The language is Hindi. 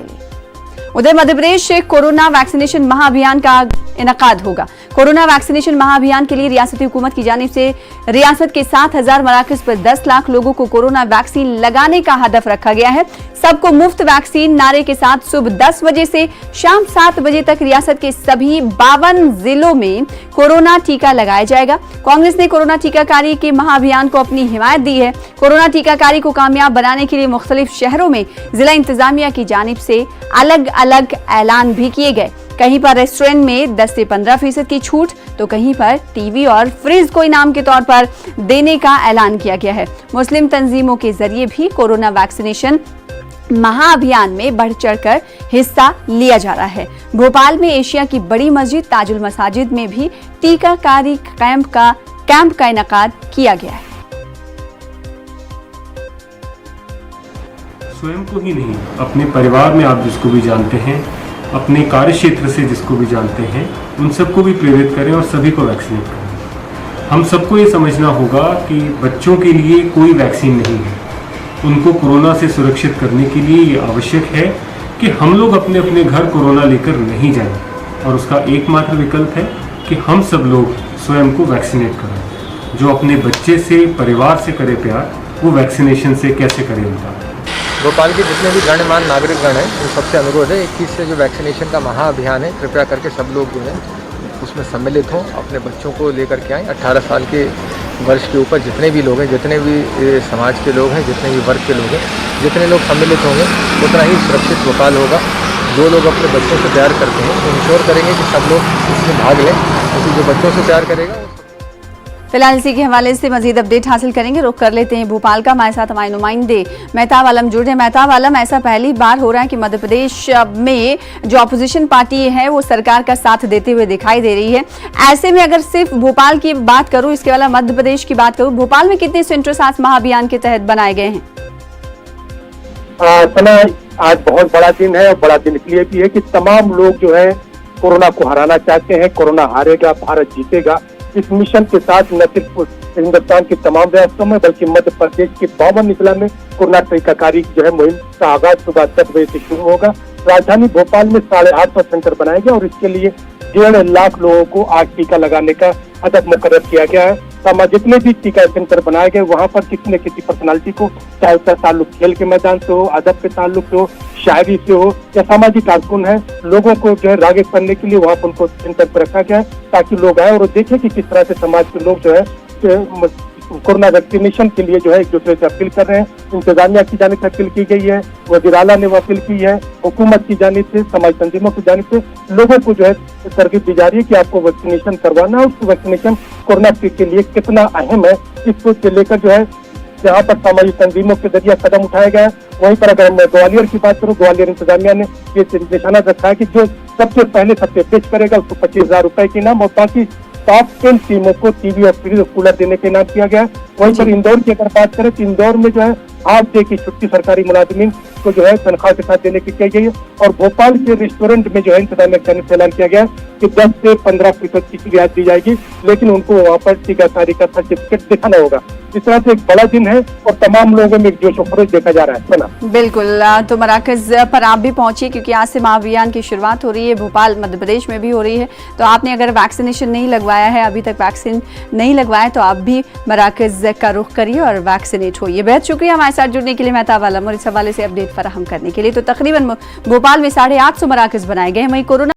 लिए। उधर मध्य प्रदेश से कोरोना वैक्सीनेशन महाअभियान का इनेकाद होगा। कोरोना वैक्सीनेशन महाअभियान के लिए रियासती हुकूमत की जानिब से रियासत के 7,000 मराकज पर 10 लाख लोगों को कोरोना वैक्सीन लगाने का हदफ रखा गया है। सबको मुफ्त वैक्सीन नारे के साथ सुबह 10 बजे से शाम 7 बजे तक रियासत के सभी 52 जिलों में कोरोना टीका लगाया जाएगा। कांग्रेस ने कोरोना टीकाकारी के महाअभियान को अपनी हिमायत दी है। कोरोना टीकाकारी को कामयाब बनाने के लिए मुख्तलिफ शहरों में जिला इंतजामिया की जानिब से अलग अलग ऐलान भी किए गए। कहीं पर रेस्टोरेंट में 10 से 15% की छूट, तो कहीं पर टीवी और फ्रिज को इनाम के तौर पर देने का ऐलान किया गया है। मुस्लिम तंजीमों के जरिए भी कोरोना वैक्सीनेशन महाअभियान में बढ़ चढ़कर हिस्सा लिया जा रहा है। भोपाल में एशिया की बड़ी मस्जिद ताजुल मसाजिद में भी टीकाकारी कैंप का इनेकाद किया गया है। स्वयं को ही नहीं, अपने परिवार में आप जिसको भी जानते हैं, अपने कार्य क्षेत्र से जिसको भी जानते हैं, उन सबको भी प्रेरित करें और सभी को वैक्सीनेट करें। हम सबको ये समझना होगा कि बच्चों के लिए कोई वैक्सीन नहीं है। उनको कोरोना से सुरक्षित करने के लिए ये आवश्यक है कि हम लोग अपने अपने घर कोरोना लेकर नहीं जाएं, और उसका एकमात्र विकल्प है कि हम सब लोग स्वयं को वैक्सीनेट करें। जो अपने बच्चे से, परिवार से करे प्यार, वो वैक्सीनेशन से कैसे करें उनका। भोपाल के जितने भी गणमान्य नागरिकगण हैं उन सबसे अनुरोध है 21 से जो वैक्सीनेशन का महाअभियान है, कृपया करके सब लोग जो है उसमें सम्मिलित हों, अपने बच्चों को लेकर के आएँ। 18 साल के वर्ष के ऊपर जितने भी लोग हैं, जितने भी समाज के लोग हैं, जितने भी वर्ग के लोग हैं, जितने लोग सम्मिलित होंगे उतना ही सुरक्षित भोपाल होगा। जो लोग अपने बच्चों से प्यार करते हैं वो इंश्योर करेंगे कि सब लोग इसमें भाग लें, क्योंकि जो बच्चों से प्यार करेगा। फिलहाल इसी के हवाले से मजीद अपडेट हासिल करेंगे। रुख कर लेते हैं भोपाल का। हमारे साथ हमारे नुमाइंदे मेहताब आलम जुड़ रहे हैं। मेहताब आलम, ऐसा पहली बार हो रहा है कि मध्य प्रदेश में जो अपोजिशन पार्टी है वो सरकार का साथ देते हुए दिखाई दे रही है। ऐसे में अगर सिर्फ भोपाल की बात करूं, इसके अलावा मध्य प्रदेश की बात करूं, भोपाल में कितने सेंटर्स आज महाअभियान के तहत बनाए गए हैं? आज बहुत बड़ा दिन है, और बड़ा दिन इसलिए भी है कि तमाम लोग जो है कोरोना को हराना चाहते हैं। कोरोना हारेगा, भारत जीतेगा। इस मिशन के साथ न सिर्फ हिंदुस्तान के तमाम रियासतों में बल्कि मध्य प्रदेश के 52 जिला में कोरोना टीकाकारी जो है मुहिम का आगाज सुबह 10 बजे से शुरू होगा। राजधानी भोपाल में 850 सेंटर बनाए गए और इसके लिए 1.5 लाख लोगों को आज टीका लगाने का हदफ मुकर्रर किया गया है। जितने भी टीका सेंटर बनाए गए वहाँ पर किसी न किसी पर्सनालिटी को, चाहे उसका ताल्लुक खेल के मैदान से हो, अदब के ताल्लुक से हो, शायरी से हो या सामाजिक कारकुन है, लोगों को जो है राग़िब करने के लिए वहाँ पर उनको सेंटर पर रखा गया है ताकि लोग आए और देखें कि किस तरह से समाज के लोग जो है कोरोना वैक्सीनेशन के लिए जो है एक दूसरे से अपील कर रहे हैं। इंतजामिया की जानिब से अपील की गई है, वज़ीर आला ने वो अपील की है, हुकूमत की जानिब से, समाज तंजीमों की जानिब से लोगों को जो है तरगीब दी जा रही है कि आपको वैक्सीनेशन करवाना है। उस वैक्सीनेशन कोरोना के लिए कितना अहम है, इसको लेकर जो है जहाँ पर सामाजिक तंजीमों के जरिए कदम उठाया गया है। वहीं पर अगर मैं ग्वालियर की बात करूँ, ग्वालियर इंतजामिया ने ये निशाना रखा है कि जो सबसे पहले सबसे पेश करेगा उसको 25,000 रुपए के इनाम और बाकी टॉप 10 टीमों को टीवी और फ्रिज और कूलर देने के इनाम किया गया। वहीं पर इंदौर की अगर बात करें तो इंदौर में जो है हाफ डे की छुट्टी सरकारी मुलाजिमीन को जो है तनख्वाह के साथ देने की की गई है। और भोपाल के रेस्टोरेंट में जो है इंतजामिया की जानिब से ऐलान किया गया कि 10 से 15% की रियायत दी जाएगी, लेकिन उनको वहाँ पर टीकाकारी का सर्टिफिकेट दिखाना होगा। इस तरह से एक बड़ा दिन है और तमाम लोगों में एक जोश व खरोश देखा जा रहा है। सना बिल्कुल, तो मराकज पर आप भी पहुंचिए क्योंकि आज से महाअभियान की शुरुआत हो रही है। भोपाल मध्य प्रदेश में भी हो रही है, तो आपने अगर वैक्सीनेशन नहीं लगवाया है, अभी तक वैक्सीन नहीं लगवाया, तो आप भी मराकज का रुख करिए और वैक्सीनेट होइए। बेहद शुक्रिया हमारे साथ जुड़ने के लिए मेहताब आलम और इस हवाले से अपडेट फराहम करने के लिए। तो तकरीबन भोपाल में 850 मराकज बनाए गए हैं। वहीं कोरोना